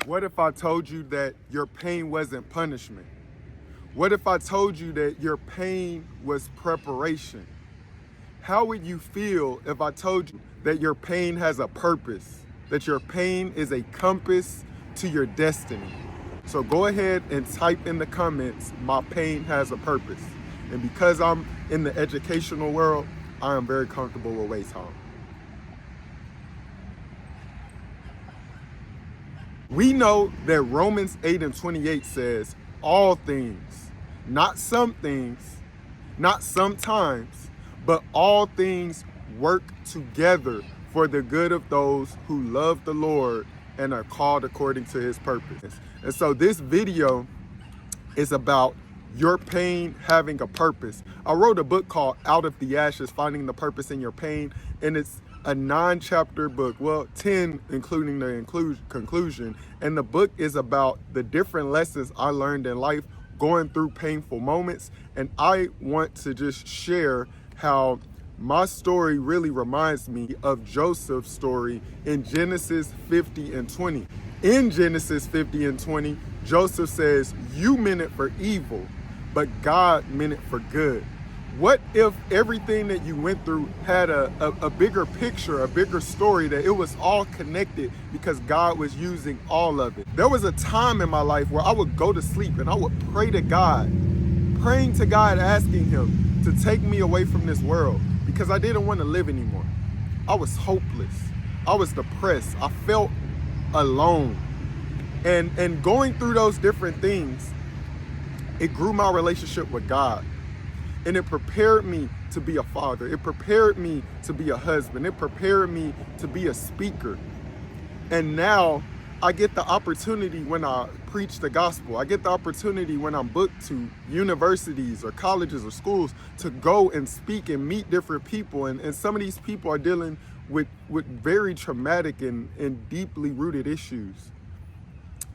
What if I told you that your pain wasn't punishment? What if I told you that your pain was preparation? How would you feel if I told you that your pain has a purpose, that your pain is a compass to your destiny? So go ahead and type in the comments, my pain has a purpose. And because I'm in the educational world, I am very comfortable with Waste Home. We know that Romans 8:28 says, all things, not some things, not sometimes, but all things work together for the good of those who love the Lord and are called according to his purpose. And so this video is about your pain having a purpose. I wrote a book called Out of the Ashes, Finding the Purpose in Your Pain, and it's a 9-chapter book, well, 10 including the conclusion. And the book is about the different lessons I learned in life going through painful moments. And I want to just share how my story really reminds me of Joseph's story in Genesis 50 and 20. In Genesis 50 and 20, Joseph says, you meant it for evil, but God meant it for good. What if everything that you went through had a bigger picture, a bigger story, that it was all connected because God was using all of it? There was a time in my life where I would go to sleep and I would pray to God, praying to God, asking him to take me away from this world because I didn't want to live anymore. I was hopeless. I was depressed. I felt alone. And going through those different things, it grew my relationship with God. And it prepared me to be a father. It prepared me to be a husband. It prepared me to be a speaker. And now I get the opportunity when I preach the gospel. I get the opportunity when I'm booked to universities or colleges or schools to go and speak and meet different people. And some of these people are dealing with very traumatic and deeply rooted issues.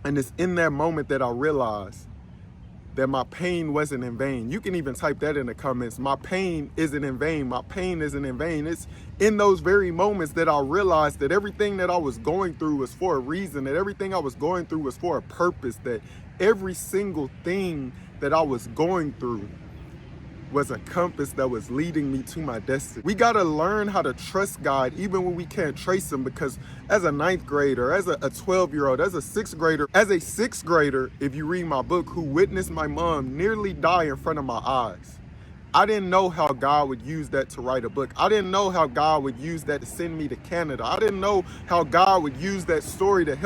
And it's in that moment that I realized that my pain wasn't in vain. You can even type that in the comments. My pain isn't in vain. My pain isn't in vain. It's in those very moments that I realized that everything that I was going through was for a reason, that everything I was going through was for a purpose, that every single thing that I was going through was a compass that was leading me to my destiny. We gotta learn how to trust God even when we can't trace him, because as a 9th grader, as a 12-year-old, as a 6th grader, if you read my book, who witnessed my mom nearly die in front of my eyes, I didn't know how God would use that to write a book. I didn't know how God would use that to send me to Canada. I didn't know how God would use that story to help